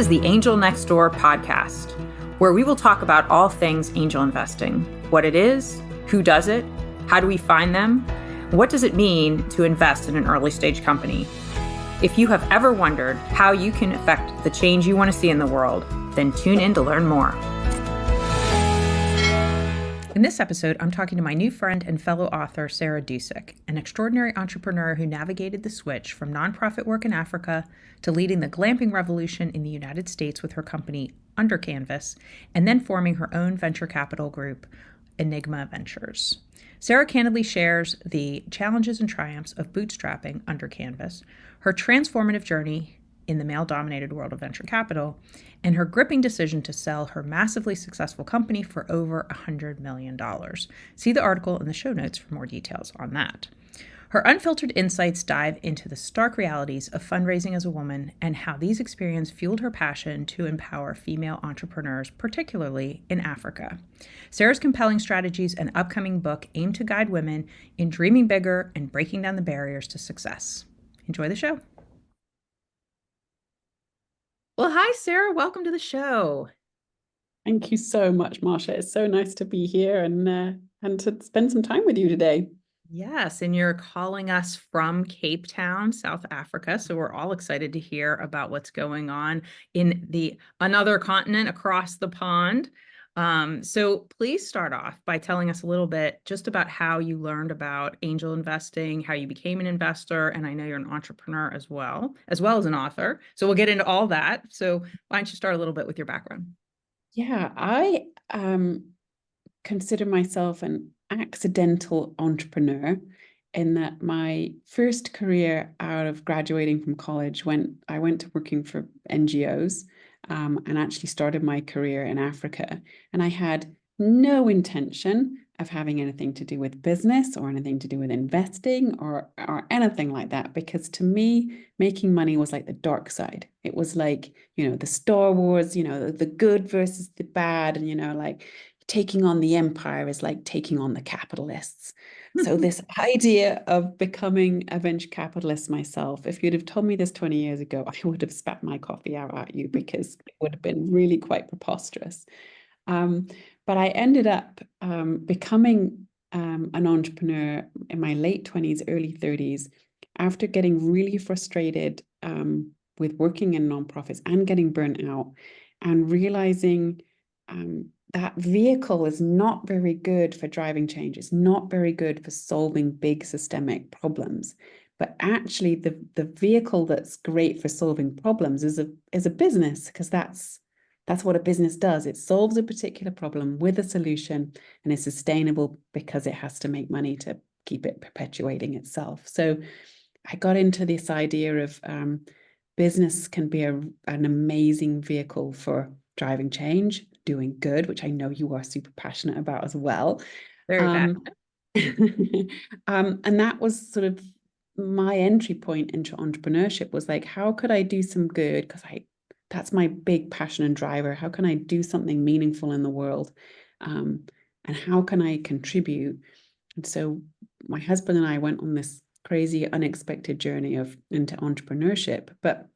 is the Angel Next Door podcast, where we will talk about all things angel investing, what it is, who does it, how do we find them, what does it mean to invest in an early stage company. If you have ever wondered how you can affect the change you want to see in the world, then tune in to learn more. In this episode, I'm talking to my new friend and fellow author, Sarah Dusek, an extraordinary entrepreneur who navigated the switch from nonprofit work in Africa to leading the glamping revolution in the United States with her company, Under Canvas, and then forming her own venture capital group, Enygma Ventures. Sarah candidly shares the challenges and triumphs of bootstrapping Under Canvas, her transformative journey in the male-dominated world of venture capital, and her gripping decision to sell her massively successful company for over $100 million. See the article in the show notes for more details on that. Her unfiltered insights dive into the stark realities of fundraising as a woman and how these experiences fueled her passion to empower female entrepreneurs, particularly in Africa. Sarah's compelling strategies and upcoming book aim to guide women in dreaming bigger and breaking down the barriers to success. Enjoy the show. Well, hi, Sarah. Welcome to the show. Thank you so much, Marcia. It's so nice to be here and to spend some time with you today. Yes, and you're calling us from Cape Town, South Africa. So we're all excited to hear about what's going on in another continent across the pond. So please start off by telling us a little bit just about how you learned about angel investing, how you became an investor, and I know you're an entrepreneur as well as an author. So we'll get into all that. So why don't you start a little bit with your background? Yeah, I consider myself an accidental entrepreneur in that my first career out of graduating from college I went to working for NGOs. And actually started my career in Africa. And I had no intention of having anything to do with business or anything to do with investing or anything like that, because to me, making money was like the dark side. It was like, the Star Wars, the good versus the bad. And, like taking on the empire is like taking on the capitalists. So this idea of becoming a venture capitalist myself, if you'd have told me this 20 years ago, I would have spat my coffee out at you because it would have been really quite preposterous. But I ended up becoming an entrepreneur in my late 20s, early 30s, after getting really frustrated with working in nonprofits and getting burnt out and realizing that vehicle is not very good for driving change. It's not very good for solving big systemic problems. But actually, the vehicle that's great for solving problems is a business, because that's what a business does. It solves a particular problem with a solution and is sustainable because it has to make money to keep it perpetuating itself. So I got into this idea of business can be an amazing vehicle for driving change, doing good, which I know you are super passionate about as well. Very passionate. And that was sort of my entry point into entrepreneurship, was like, how could I do some good? Because that's my big passion and driver. How can I do something meaningful in the world? And how can I contribute? And so my husband and I went on this crazy, unexpected journey into entrepreneurship, but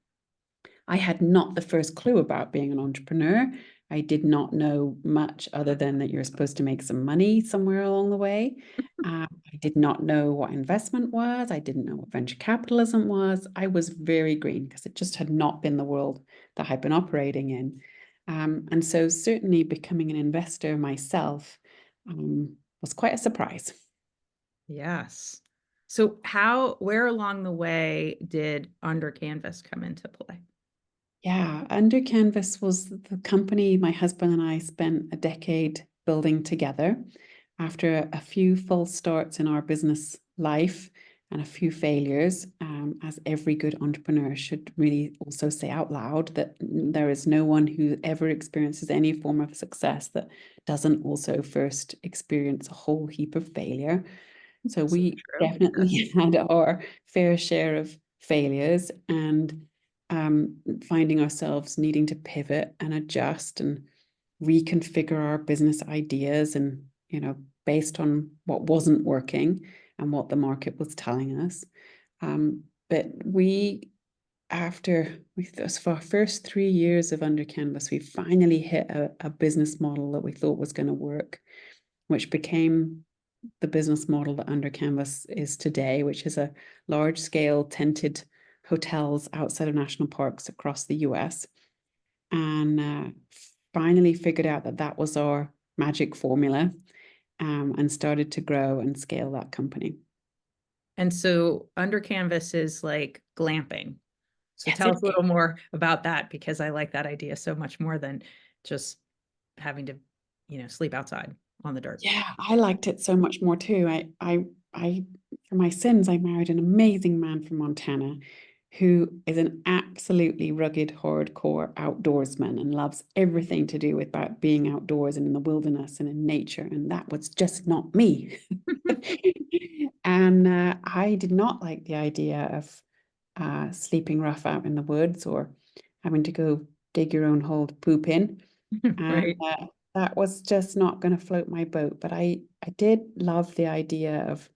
I had not the first clue about being an entrepreneur. I did not know much other than that you're supposed to make some money somewhere along the way. I did not know what investment was. I didn't know what venture capitalism was. I was very green because it just had not been the world that I'd been operating in. And so certainly becoming an investor myself was quite a surprise. Yes. So where along the way did Under Canvas come into play? Yeah, Under Canvas was the company my husband and I spent a decade building together. After a few false starts in our business life and a few failures, as every good entrepreneur should really also say out loud, that there is no one who ever experiences any form of success that doesn't also first experience a whole heap of failure. So we definitely had our fair share of failures and finding ourselves needing to pivot and adjust and reconfigure our business ideas and, based on what wasn't working and what the market was telling us. But we after for our first 3 years of Under Canvas, we finally hit a business model that we thought was going to work, which became the business model that Under Canvas is today, which is a large-scale tented hotels outside of national parks across the US. And finally figured out that that was our magic formula, and started to grow and scale that company. And so Under Canvas is like glamping. So Yes, tell it us a little more about that, because I like that idea so much more than just having to, sleep outside on the dirt. Yeah, I liked it so much more too. I, for my sins, I married an amazing man from Montana who is an absolutely rugged, hardcore outdoorsman and loves everything to do with about being outdoors and in the wilderness and in nature. And that was just not me. And I did not like the idea of sleeping rough out in the woods or having to go dig your own hole to poop in. And Right. that was just not going to float my boat. But I did love the idea of,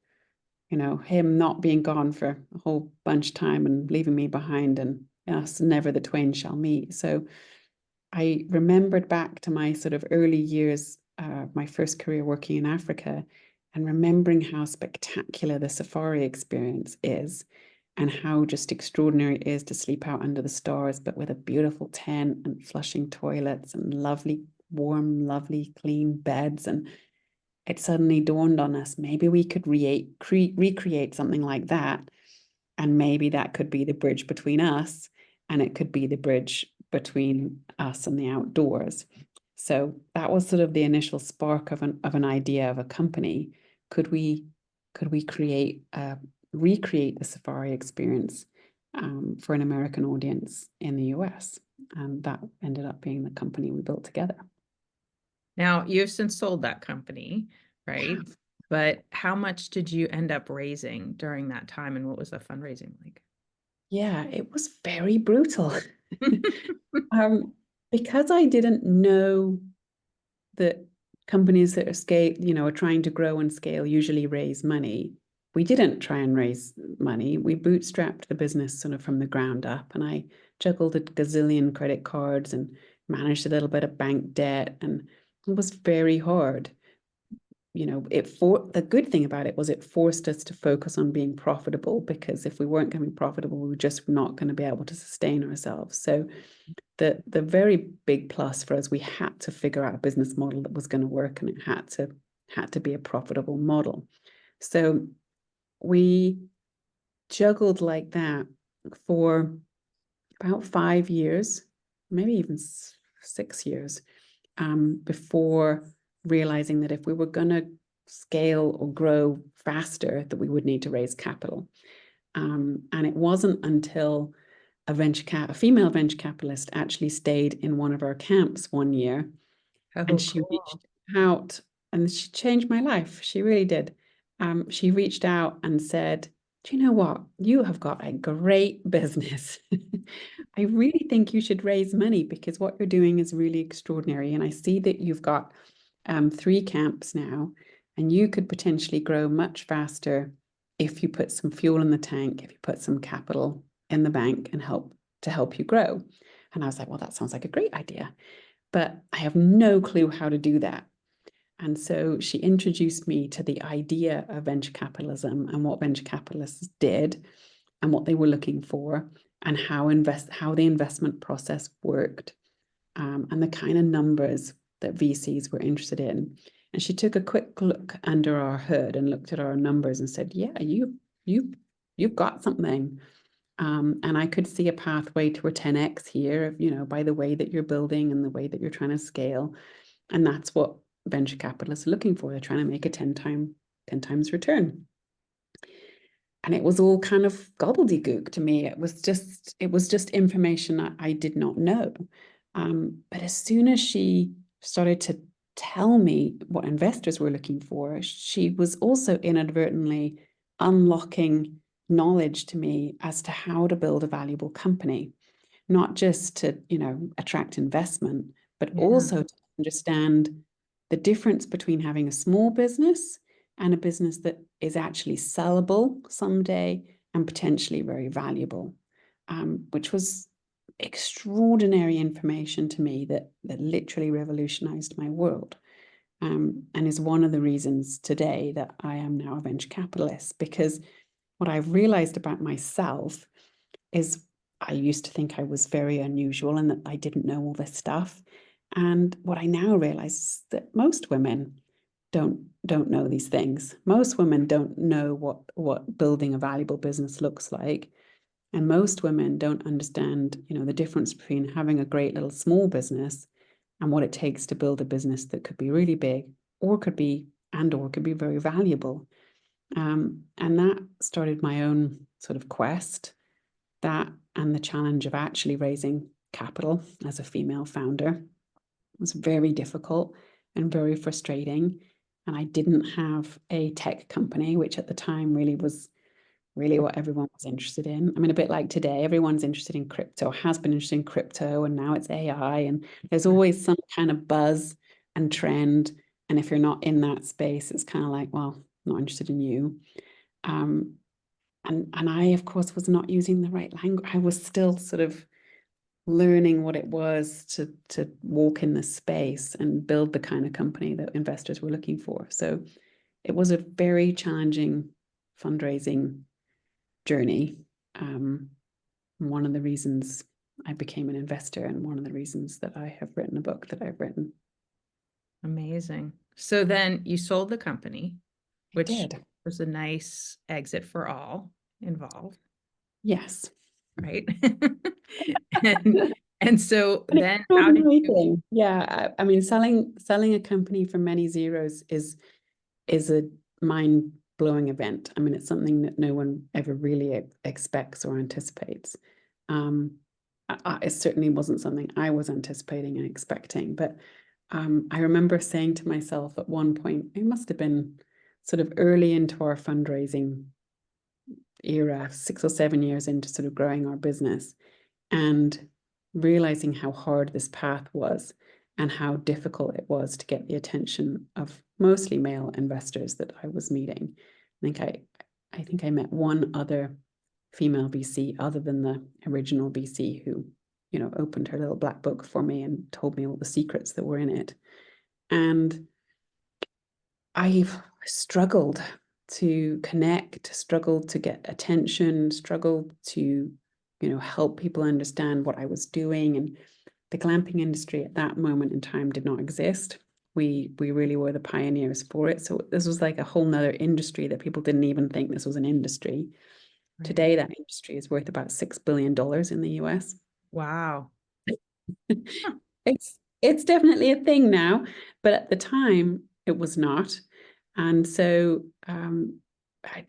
him not being gone for a whole bunch of time and leaving me behind, and us never the twain shall meet. So I remembered back to my sort of early years, my first career working in Africa, and remembering how spectacular the safari experience is and how just extraordinary it is to sleep out under the stars, but with a beautiful tent and flushing toilets and lovely, warm, lovely, clean beds. And it suddenly dawned on us, maybe we could recreate something like that. And maybe that could be the bridge between us, and it could be the bridge between us and the outdoors. So that was sort of the initial spark of an idea of a company. Could we recreate the safari experience for an American audience in the US? And that ended up being the company we built together. Now, you've since sold that company, right? But how much did you end up raising during that time, and what was the fundraising like? Yeah, it was very brutal. Because I didn't know that companies that are are trying to grow and scale usually raise money. We didn't try and raise money. We bootstrapped the business sort of from the ground up, and I juggled a gazillion credit cards and managed a little bit of bank debt, and it was very hard. The good thing about it was it forced us to focus on being profitable, because if we weren't going to be profitable, we were just not going to be able to sustain ourselves. So the very big plus for us, we had to figure out a business model that was going to work, and it had to be a profitable model. So we juggled like that for about 5 years, maybe even 6 years, before realizing that if we were going to scale or grow faster, that we would need to raise capital. And it wasn't until a female venture capitalist actually stayed in one of our camps one year, and Oh, she reached cool. out, and she changed my life. She really did. She reached out and said, "Do you know what? You have got a great business. I really think you should raise money, because what you're doing is really extraordinary. And I see that you've got 3 camps now, and you could potentially grow much faster if you put some fuel in the tank, if you put some capital in the bank and help you grow." And I was like, well, that sounds like a great idea, but I have no clue how to do that. And so she introduced me to the idea of venture capitalism and what venture capitalists did and what they were looking for, and how the investment process worked, and the kind of numbers that VCs were interested in. And she took a quick look under our hood and looked at our numbers and said, "Yeah, you've got something." And I could see a pathway to a 10x here, by the way that you're building and the way that you're trying to scale. And that's what venture capitalists are looking for. They're trying to make a 10 times return. And it was all kind of gobbledygook to me. It was just information that I did not know. But as soon as she started to tell me what investors were looking for, she was also inadvertently unlocking knowledge to me as to how to build a valuable company, not just to, attract investment, but Yeah. also to understand the difference between having a small business and a business that is actually sellable someday and potentially very valuable. which was extraordinary information to me that literally revolutionized my world. And is one of the reasons today that I am now a venture capitalist, because what I've realized about myself is I used to think I was very unusual and that I didn't know all this stuff. And what I now realize is that most women don't know these things. Most women don't know what building a valuable business looks like. And most women don't understand, the difference between having a great little small business and what it takes to build a business that could be really big or could be very valuable. And that started my own sort of quest, that and the challenge of actually raising capital as a female founder was very difficult and very frustrating. And I didn't have a tech company, which at the time really was what everyone was interested in. I mean, a bit like today, everyone's interested in crypto, has been interested in crypto, and now it's AI. And there's always some kind of buzz and trend. And if you're not in that space, it's kind of like, well, I'm not interested in you. And I, of course, was not using the right language. I was still sort of learning what it was to walk in this space and build the kind of company that investors were looking for. So it was a very challenging fundraising journey. One of the reasons I became an investor and one of the reasons that I have written a book that I've written. Amazing. So then you sold the company, which was a nice exit for all involved. Yes. Right. and so then how did you... Yeah, I mean, selling a company from many zeros is a mind-blowing event. I mean, it's something that no one ever really expects or anticipates. It certainly wasn't something I was anticipating and expecting, but I remember saying to myself at one point, it must have been sort of early into our fundraising era, 6 or 7 years into sort of growing our business, and realizing how hard this path was and how difficult it was to get the attention of mostly male investors that I was meeting. I think I met one other female VC other than the original VC who, opened her little black book for me and told me all the secrets that were in it. And I've struggled to connect, struggled to get attention, struggled to, help people understand what I was doing. And the glamping industry at that moment in time did not exist. We really were the pioneers for it. So this was like a whole nother industry that people didn't even think this was an industry. Right. Today, that industry is worth about $6 billion in the US. Wow. It's definitely a thing now, but at the time it was not. And so I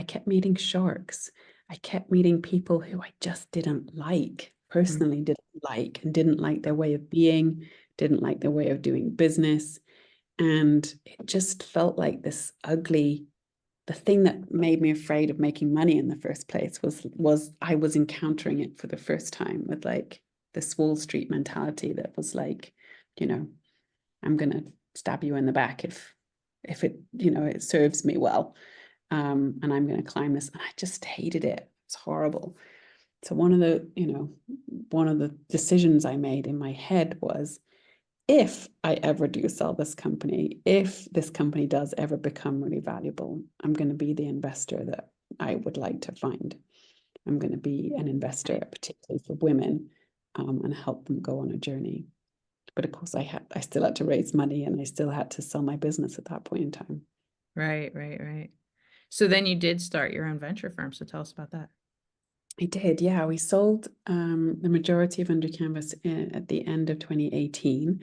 kept meeting sharks. I kept meeting people who I just didn't like, personally didn't like, and didn't like their way of being, didn't like their way of doing business. And it just felt like this ugly, the thing that made me afraid of making money in the first place was I was encountering it for the first time with like this Wall Street mentality that was like, I'm going to stab you in the back if it, it serves me well. And I'm going to climb this. And I just hated it. It's horrible. So one of the decisions I made in my head was, if I ever do sell this company, if this company does ever become really valuable, I'm going to be the investor that I would like to find. I'm going to be an investor, particularly for women, and help them go on a journey. But of course, I still had to raise money, and I still had to sell my business at that point in time. Right. So then you did start your own venture firm. So tell us about that. I did, yeah. We sold the majority of Under Canvas at the end of 2018.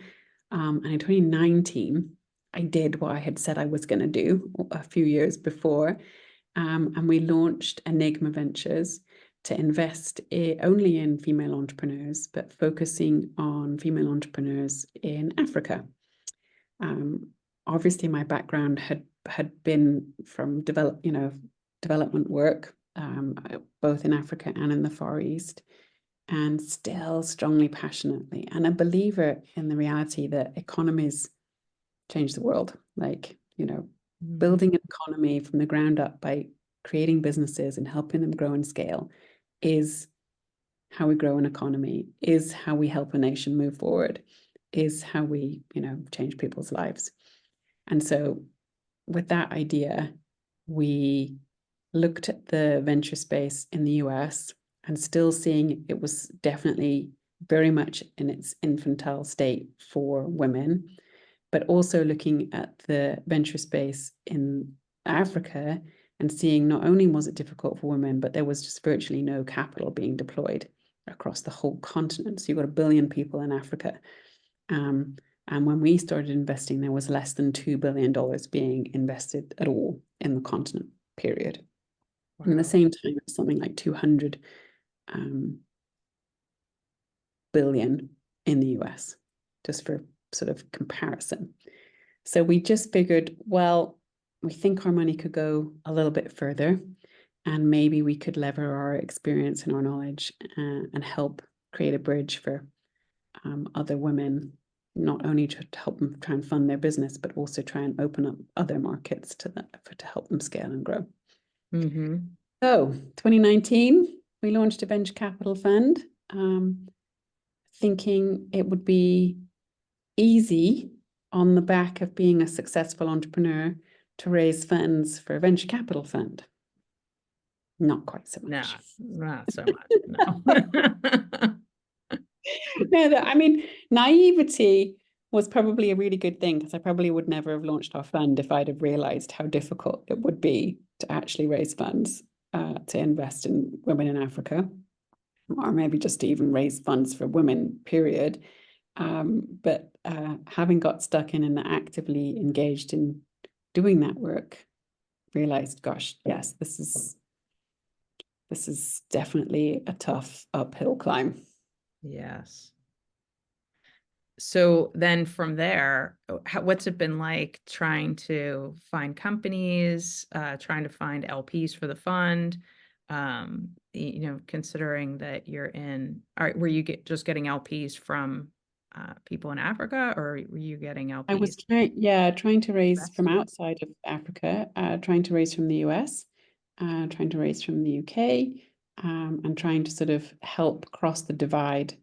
And in 2019, I did what I had said I was going to do a few years before. And we launched Enygma Ventures to invest only in female entrepreneurs, but focusing on female entrepreneurs in Africa. Obviously, my background had been from development work, both in Africa and in the Far East, and still strongly passionately, and a believer in the reality that economies change the world. Like, building an economy from the ground up by creating businesses and helping them grow and scale is how we grow an economy, is how we help a nation move forward, is how we, change people's lives. And so with that idea, we looked at the venture space in the US and still seeing it was definitely very much in its infantile state for women, but also looking at the venture space in Africa and seeing not only was it difficult for women, but there was just virtually no capital being deployed across the whole continent. So you've got 1 billion people in Africa. And when we started investing, there was less than $2 billion being invested at all in the continent, period. Wow. And at the same time, it was something like 200 billion in the US, just for sort of comparison. So we just figured, well, we think our money could go a little bit further, and maybe we could lever our experience and our knowledge and help create a bridge for other women, not only to help them try and fund their business, but also try and open up other markets to help them scale and grow. Mm-hmm. So 2019, we launched a venture capital fund, thinking it would be easy on the back of being a successful entrepreneur to raise funds for a venture capital fund. Not quite so much. No, not so much. No. No, I mean, naivety was probably a really good thing, because I probably would never have launched our fund if I'd have realized how difficult it would be to actually raise funds to invest in women in Africa, or maybe just to even raise funds for women, period. But having got stuck in and actively engaged in doing that work, realized, gosh, yes, this is definitely a tough uphill climb. Yes. So then from there, what's it been like trying to find companies, trying to find LPs for the fund? Considering that were you just getting LPs from people in Africa, or were you getting LPs? I was trying to raise from outside of Africa, trying to raise from the US, trying to raise from the UK, and trying to sort of help cross the divide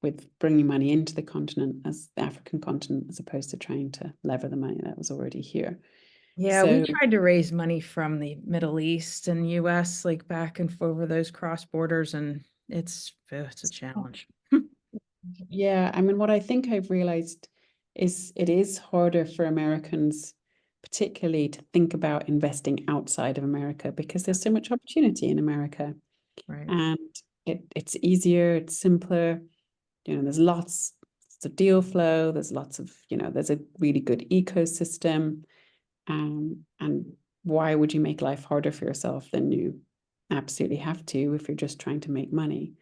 with bringing money into the continent, as the African continent, as opposed to trying to lever the money that was already here. Yeah, we tried to raise money from the Middle East and US, like back and over those cross borders, and it's a challenge. Yeah, I mean, what I think I've realized is it is harder for Americans, particularly, to think about investing outside of America, because there's so much opportunity in America. Right. And it's easier, it's simpler. There's lots of deal flow, there's lots of, there's a really good ecosystem. And why would you make life harder for yourself than you absolutely have to if you're just trying to make money?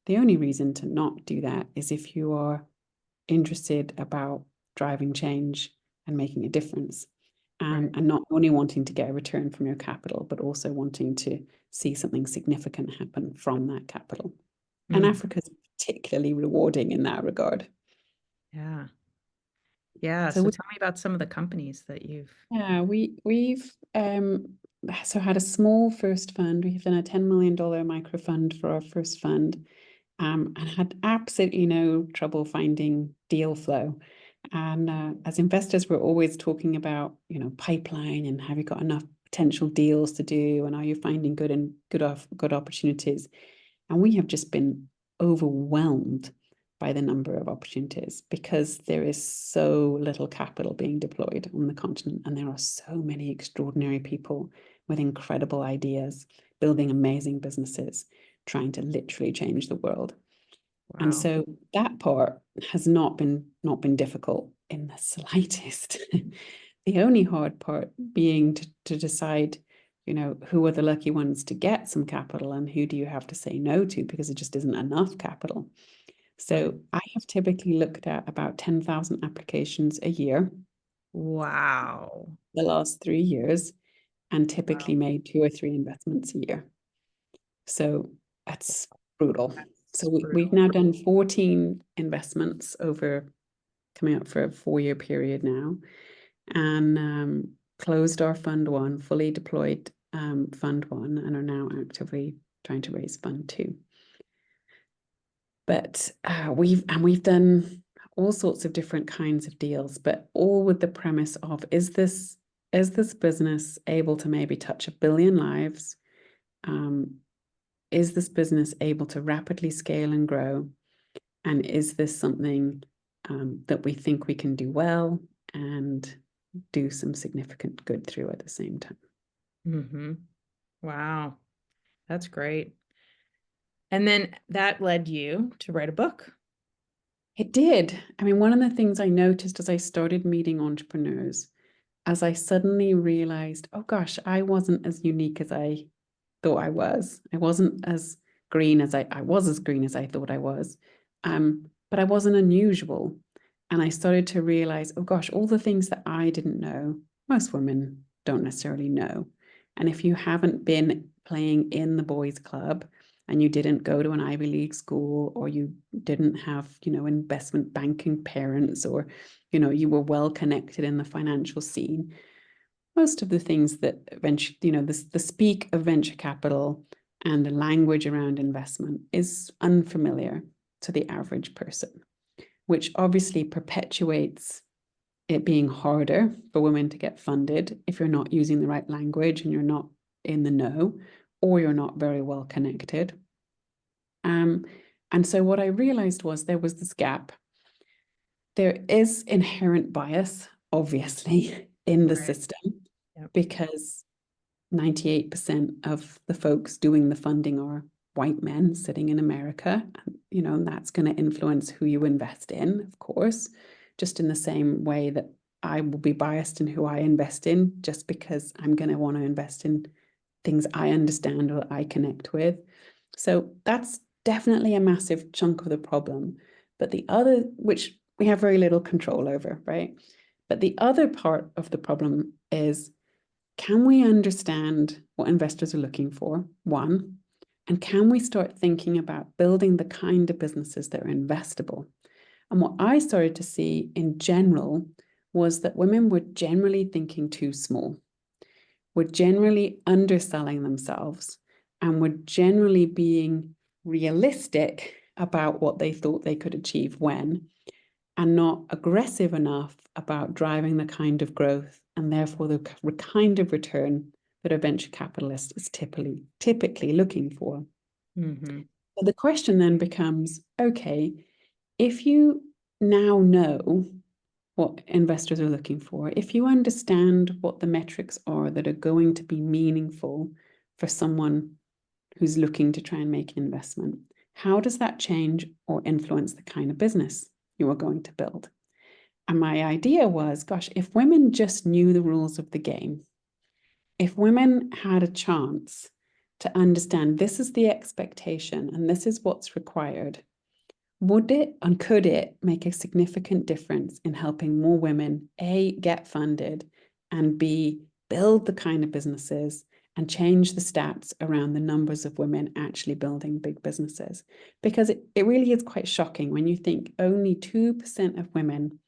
The only reason to not do that is if you are interested about driving change and making a difference, and not only wanting to get a return from your capital, but also wanting to see something significant happen from that capital. And Africa is particularly rewarding in that regard. Yeah. Yeah. So tell me about some of the companies that you've. Yeah, we've so had a small first fund. We've done a $10 million micro fund for our first fund, and had absolutely no trouble finding deal flow. And as investors, we're always talking about, pipeline, and have you got enough potential deals to do, and are you finding good opportunities? And we have just been overwhelmed by the number of opportunities, because there is so little capital being deployed on the continent, and there are so many extraordinary people with incredible ideas, building amazing businesses, trying to literally change the world. Wow. And so that part has not been difficult in the slightest. The only hard part being to decide, who are the lucky ones to get some capital, and who do you have to say no to because it just isn't enough capital. So I have typically looked at about 10,000 applications a year. Wow. The last 3 years, and typically made 2 or 3 investments a year. So that's brutal. So we've now done 14 investments coming up for a 4-year period now, and closed our fund 1, fully deployed Fund 1 and are now actively trying to raise Fund 2. But we've done all sorts of different kinds of deals, but all with the premise of, is this business able to maybe touch 1 billion lives? Is this business able to rapidly scale and grow? And is this something that we think we can do well and do some significant good through at the same time? Mm-hmm. Wow, that's great. And then that led you to write a book. It did. I mean, one of the things I noticed as I started meeting entrepreneurs, as I suddenly realized, oh gosh, I wasn't as unique as I thought I was. I wasn't as green as I was as green as I thought I was. But I wasn't unusual. And I started to realize, oh gosh, all the things that I didn't know, most women don't necessarily know. And if you haven't been playing in the boys' club and you didn't go to an Ivy League school, or you didn't have, investment banking parents, or, you were well connected in the financial scene, most of the things that venture, the speak of venture capital and the language around investment is unfamiliar to the average person, which obviously perpetuates it being harder for women to get funded if you're not using the right language and you're not in the know, or you're not very well connected. And so what I realized was there was this gap. There is inherent bias, obviously, in the system, because 98% of the folks doing the funding are white men sitting in America. And that's going to influence who you invest in, of course, just in the same way that I will be biased in who I invest in, just because I'm going to want to invest in things I understand or I connect with. So that's definitely a massive chunk of the problem. But the other, which we have very little control over, right? But the other part of the problem is, can we understand what investors are looking for? One, and can we start thinking about building the kind of businesses that are investable? And what I started to see in general was that women were generally thinking too small, were generally underselling themselves, and were generally being realistic about what they thought they could achieve when, and not aggressive enough about driving the kind of growth and therefore the kind of return that a venture capitalist is typically looking for. Mm-hmm. So the question then becomes, okay, if you now know what investors are looking for, if you understand what the metrics are that are going to be meaningful for someone who's looking to try and make an investment, how does that change or influence the kind of business you are going to build? And my idea was, gosh, if women just knew the rules of the game, if women had a chance to understand this is the expectation and this is what's required, would it and could it make a significant difference in helping more women, A, get funded, and B, build the kind of businesses and change the stats around the numbers of women actually building big businesses? Because it really is quite shocking when you think only 2% of women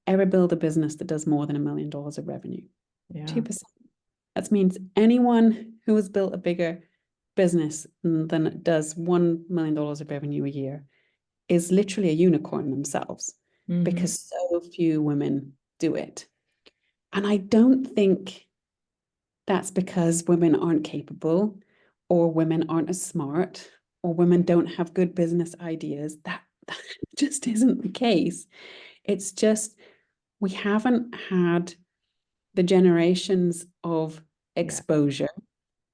ever build a business that does more than $1 million of revenue. Yeah. 2%. That means anyone who has built a bigger business than it does $1 million of revenue a year is literally a unicorn themselves, because so few women do it. And I don't think that's because women aren't capable, or women aren't as smart, or women don't have good business ideas. That just isn't the case. It's just we haven't had the generations of exposure.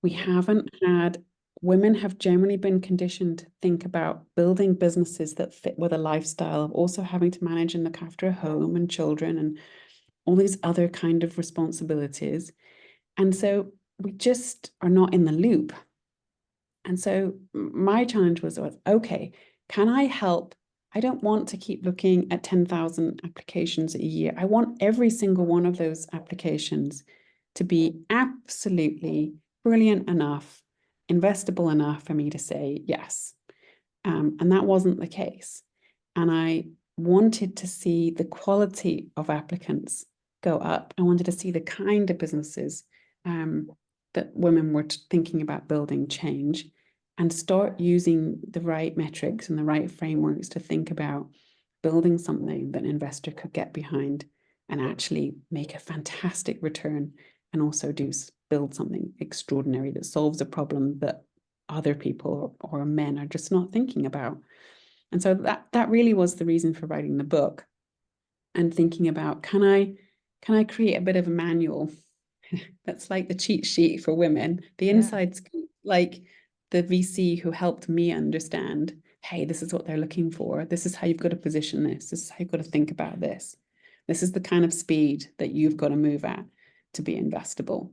We haven't had, women have generally been conditioned to think about building businesses that fit with a lifestyle of also having to manage and look after a home and children and all these other kind of responsibilities. And so we just are not in the loop. And so my challenge was, okay, can I help? I don't want to keep looking at 10,000 applications a year. I want every single one of those applications to be absolutely brilliant enough, investable enough for me to say yes. And that wasn't the case. And I wanted to see the quality of applicants go up. I wanted to see the kind of businesses that women were thinking about building change, and start using the right metrics and the right frameworks to think about building something that an investor could get behind and actually make a fantastic return, and also build something extraordinary that solves a problem that other people or men are just not thinking about. And so that really was the reason for writing the book, and thinking about, can I create a bit of a manual that's like the cheat sheet for women, the inside scoop, like the VC who helped me understand, hey, this is what they're looking for. This is how you've got to position this. This is how you've got to think about this. This is the kind of speed that you've got to move at to be investable.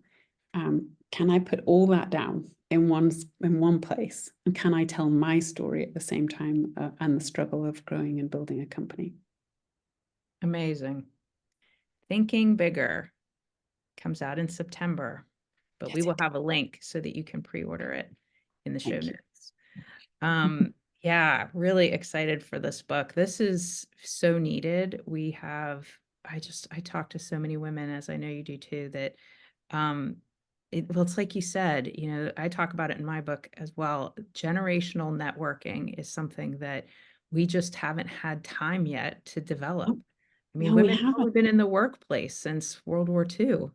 Can I put all that down in one place? And can I tell my story at the same time, and the struggle of growing and building a company? Amazing. Thinking Bigger comes out in September, but we will have a link so that you can pre-order it in the show notes. Yeah, really excited for this book. This is so needed. I talk to so many women, as I know you do too, that it's like you said, I talk about it in my book as well. Generational networking is something that we just haven't had time yet to develop. I mean, No, we women have only haven't. been in the workplace since World War II.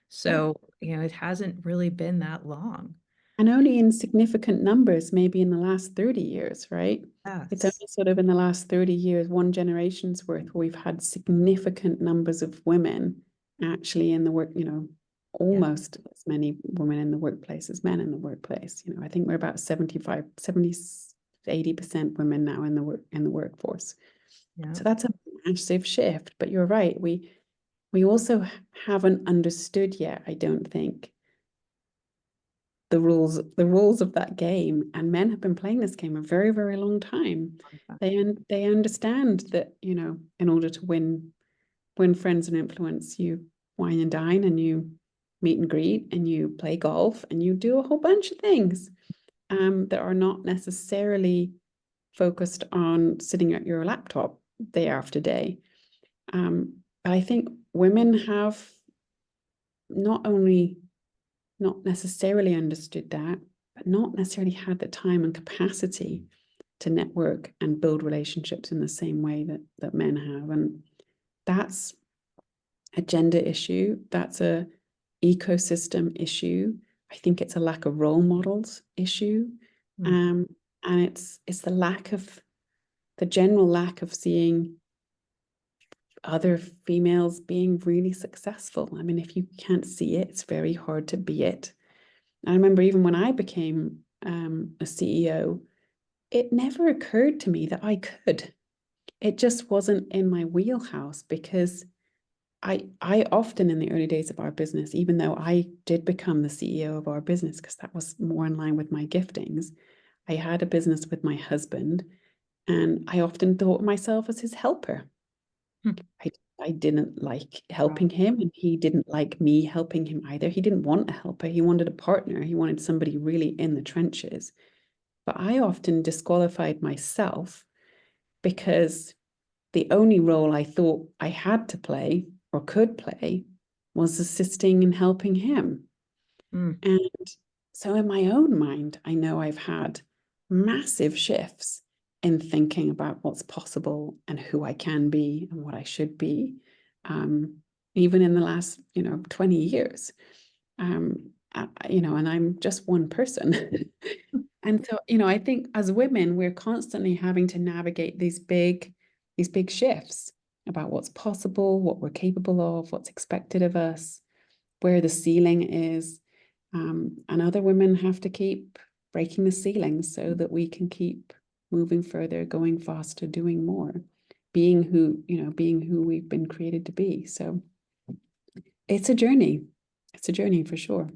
So, it hasn't really been that long. And only in significant numbers, maybe in the last 30 years, right? It's Yes. only sort of in the last 30 years, one generation's worth, where we've had significant numbers of women actually in the work, Yeah. almost as many women in the workplace as men in the workplace. I think we're about 75, 70, 80% women now in the workforce. Yeah. So that's a massive shift. But you're right, we also haven't understood yet, I don't think, the rules of that game. And men have been playing this game a very, very long time. They understand that, in order to win friends and influence, you wine and dine, and you meet and greet, and you play golf, and you do a whole bunch of things that are not necessarily focused on sitting at your laptop day after day. But I think women have not only not necessarily understood that, but not necessarily had the time and capacity to network and build relationships in the same way that men have. And that's a gender issue. That's a ecosystem issue. I think it's a lack of role models issue. And it's the general lack of seeing other females being really successful. I mean, if you can't see it, it's very hard to be it. I remember even when I became a CEO, it never occurred to me that I could. It just wasn't in my wheelhouse, because I often, in the early days of our business, even though I did become the CEO of our business because that was more in line with my giftings, I had a business with my husband, and I often thought of myself as his helper. I didn't like helping him, and he didn't like me helping him either. He didn't want a helper. He wanted a partner. He wanted somebody really in the trenches. But I often disqualified myself, because the only role I thought I had to play or could play was assisting and helping him. And so in my own mind, I know I've had massive shifts in thinking about what's possible and who I can be and what I should be, even in the last 20 years. And I'm just one person. And so, I think as women, we're constantly having to navigate these big shifts about what's possible, what we're capable of, what's expected of us, where the ceiling is. And other women have to keep breaking the ceiling so that we can keep moving further, going faster, doing more, being who we've been created to be. So it's a journey. It's a journey for sure.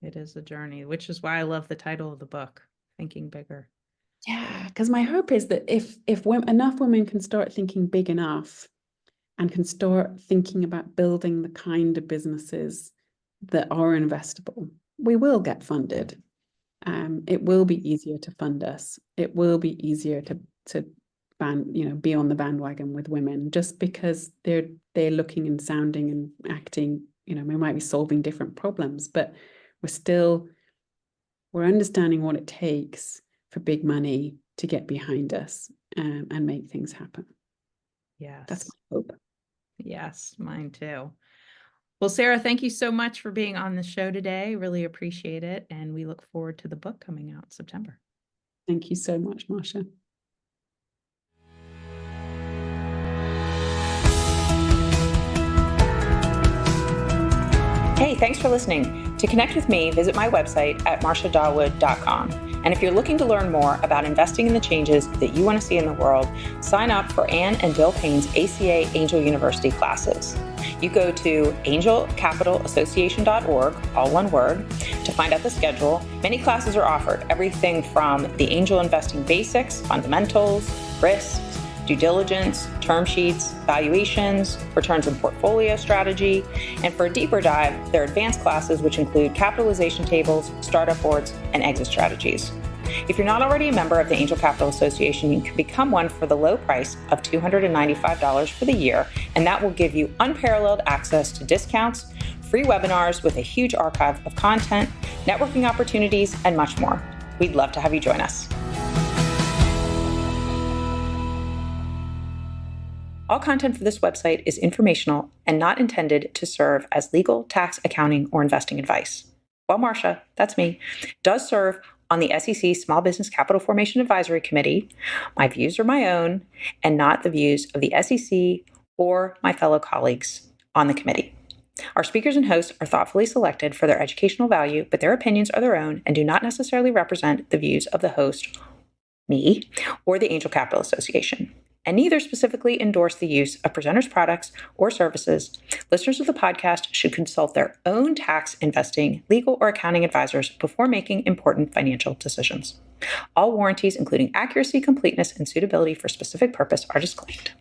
It is a journey, which is why I love the title of the book, Thinking Bigger. Yeah, because my hope is that if enough women can start thinking big enough, and can start thinking about building the kind of businesses that are investable, we will get funded. It will be easier to fund us. It will be easier to be on the bandwagon with women, just because they're looking and sounding and acting. We might be solving different problems, but We're understanding what it takes for big money to get behind us and make things happen. Yes. That's my hope. Yes, mine too. Well, Sarah, thank you so much for being on the show today. Really appreciate it. And we look forward to the book coming out in September. Thank you so much, Marcia. Hey, thanks for listening. To connect with me, visit my website at marciadawood.com. And if you're looking to learn more about investing in the changes that you want to see in the world, sign up for Anne and Bill Payne's ACA Angel University classes. You go to angelcapitalassociation.org, all one word, to find out the schedule. Many classes are offered, everything from the angel investing basics, fundamentals, risks, due diligence, term sheets, valuations, returns and portfolio strategy. And for a deeper dive, there are advanced classes which include capitalization tables, startup boards, and exit strategies. If you're not already a member of the Angel Capital Association, you can become one for the low price of $295 for the year, and that will give you unparalleled access to discounts, free webinars with a huge archive of content, networking opportunities, and much more. We'd love to have you join us. All content for this website is informational and not intended to serve as legal, tax, accounting, or investing advice. While Marcia, that's me, does serve on the SEC Small Business Capital Formation Advisory Committee, my views are my own and not the views of the SEC or my fellow colleagues on the committee. Our speakers and hosts are thoughtfully selected for their educational value, but their opinions are their own and do not necessarily represent the views of the host, me, or the Angel Capital Association, and neither specifically endorse the use of presenters' products or services. Listeners of the podcast should consult their own tax, investing, legal, or accounting advisors before making important financial decisions. All warranties, including accuracy, completeness, and suitability for specific purpose, are disclaimed.